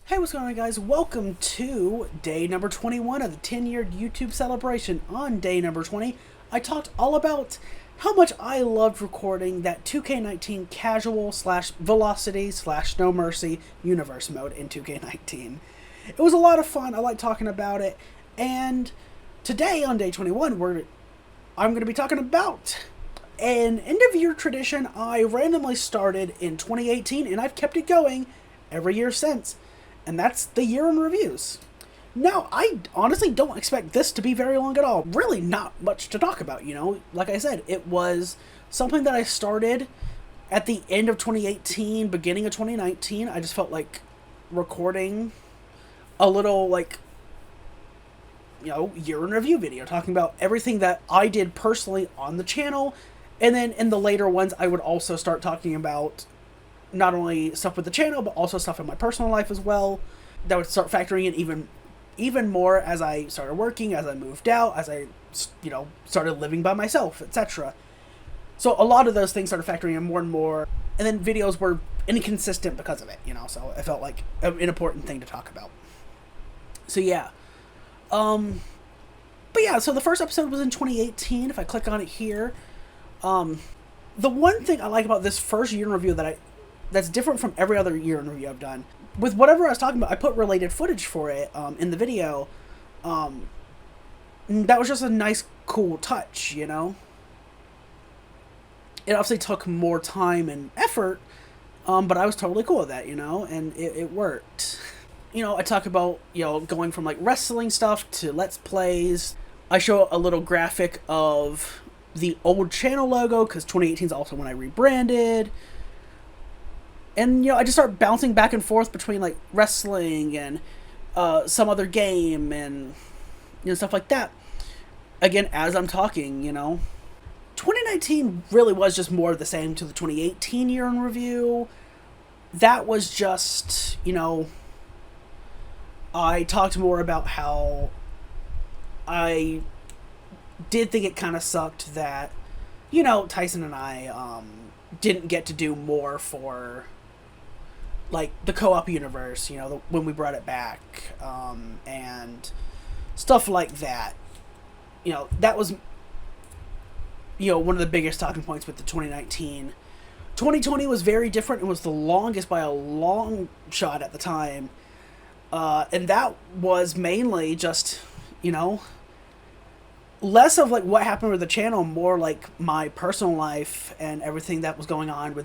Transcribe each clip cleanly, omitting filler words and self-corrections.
Hey, what's going on, guys? Welcome to day number 21 of the 10-year YouTube celebration. On day number 20, I talked all about how much I loved recording that 2K19 casual slash velocity slash no mercy universe mode in 2K19. It was a lot of fun. I like talking about it. And today, on day 21, I'm going to be talking about an end-of-year tradition I randomly started in 2018, and I've kept it going every year since. And that's the year in reviews. Now, I honestly don't expect this to be very long at all. Really not much to talk about, you know? Like I said, it was something that I started at the end of 2018, beginning of 2019. I just felt like recording a little, year in review video, talking about everything that I did personally on the channel. And then in the later ones, I would also start talking about not only stuff with the channel, but also stuff in my personal life as well. That would start factoring in even more as I started working, as I moved out, as I, started living by myself, etc. So a lot of those things started factoring in more and more, and then videos were inconsistent because of it, so it felt like an important thing to talk about. So yeah. So the first episode was in 2018. If I click on it here, the one thing I like about this first year in review that's different from every other year in review I've done, with whatever I was talking about, I put related footage for it in the video. That was just a nice, cool touch, It obviously took more time and effort, but I was totally cool with that, and it worked. I talk about, going from, wrestling stuff to Let's Plays. I show a little graphic of the old channel logo, because 2018 is also when I rebranded. And, I just start bouncing back and forth between, wrestling and some other game and, stuff like that. Again, as I'm talking, 2019 really was just more of the same to the 2018 year in review. That was just, I talked more about how I did think it kind of sucked that, Tyson and I didn't get to do more for the co-op universe, when we brought it back, and stuff like that. That was, one of the biggest talking points with the 2019. 2020 was very different. It was the longest by a long shot at the time. And that was mainly just, less of what happened with the channel, more my personal life and everything that was going on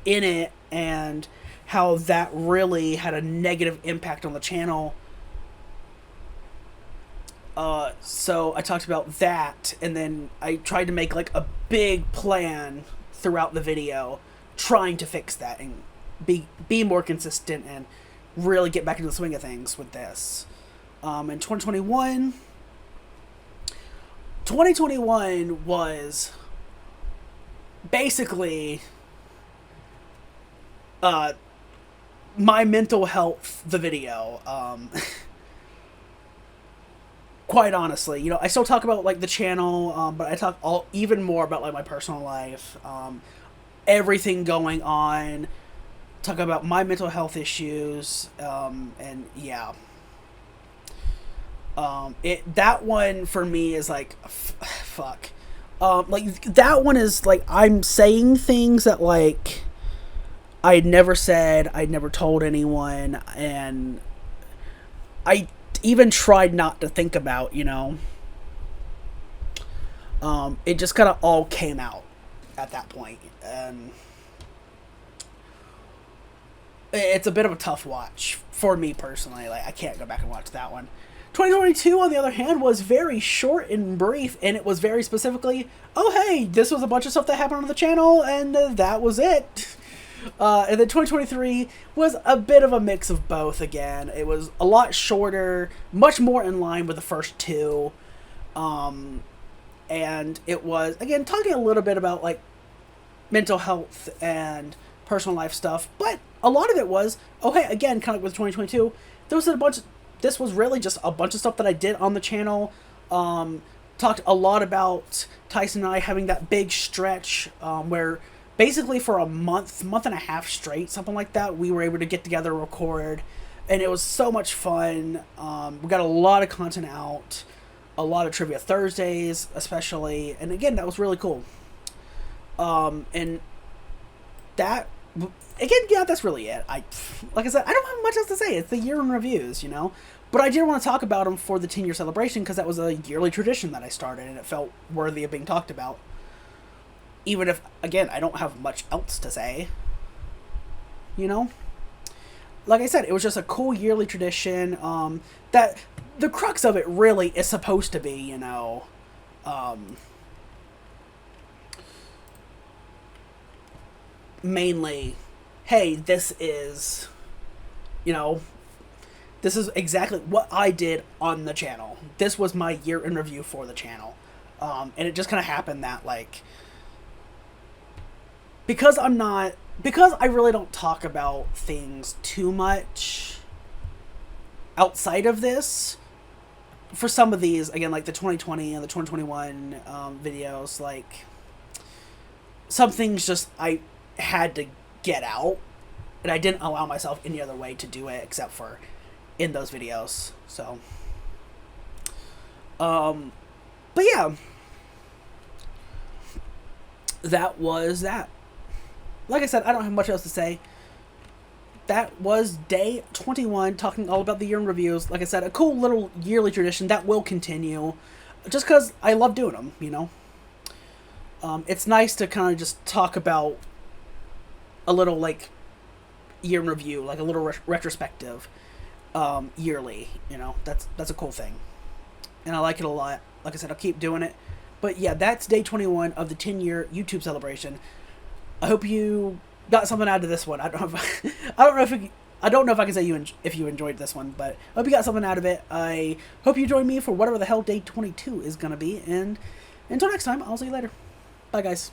in it, and how that really had a negative impact on the channel. So I talked about that, and then I tried to make a big plan throughout the video, trying to fix that and be more consistent and really get back into the swing of things with this. In 2021 was basically my mental health, the video. Quite honestly, I still talk about the channel, but I talk even more about my personal life, everything going on, talk about my mental health issues, and yeah. That one for me is fuck. That one is I'm saying things that I'd never said, I'd never told anyone, and I even tried not to think about, it just kind of all came out at that point, and it's a bit of a tough watch for me personally. I can't go back and watch that one. 2022, on the other hand, was very short and brief, and it was very specifically, oh hey, this was a bunch of stuff that happened on the channel, and that was it. And then 2023 was a bit of a mix of both again. It was a lot shorter, much more in line with the first two. And it was, again, talking a little bit about mental health and personal life stuff, but a lot of it was, oh hey, again, kind of with 2022, this was really just a bunch of stuff that I did on the channel. Talked a lot about Tyson and I having that big stretch where basically for a month and a half straight, something like that, we were able to get together, record, and it was so much fun. We got a lot of content out, a lot of Trivia Thursdays, especially, and again, that was really cool. And that, again, yeah, that's really it. Like I said, I don't have much else to say. It's the year in reviews, you know? But I did want to talk about them for the 10-year celebration because that was a yearly tradition that I started, and it felt worthy of being talked about. Even if, again, I don't have much else to say. You know? Like I said, it was just a cool yearly tradition, that the crux of it really is supposed to be, you know, mainly, hey, this is, you know, this is exactly what I did on the channel. This was my year in review for the channel. And it just kind of happened that, like, because I really don't talk about things too much outside of this, for some of these, again, like the 2020 and the 2021 videos, like, some things just I had to get out, and I didn't allow myself any other way to do it except for in those videos. So, but yeah, that was that. Like I said, I don't have much else to say. That was day 21, talking all about the year in reviews. Like I said, a cool little yearly tradition that will continue, just because I love doing them, you know. It's nice to kind of just talk about a little, like, year in review, like a little retrospective, yearly, you know. That's a cool thing, and I like it a lot. Like I said, I'll keep doing it. But yeah, that's day 21 of the 10-year YouTube celebration. I hope you got something out of this one. I don't know if I can say if you enjoyed this one, but I hope you got something out of it. I hope you join me for whatever the hell day 22 is gonna be, and until next time, I'll see you later. Bye, guys.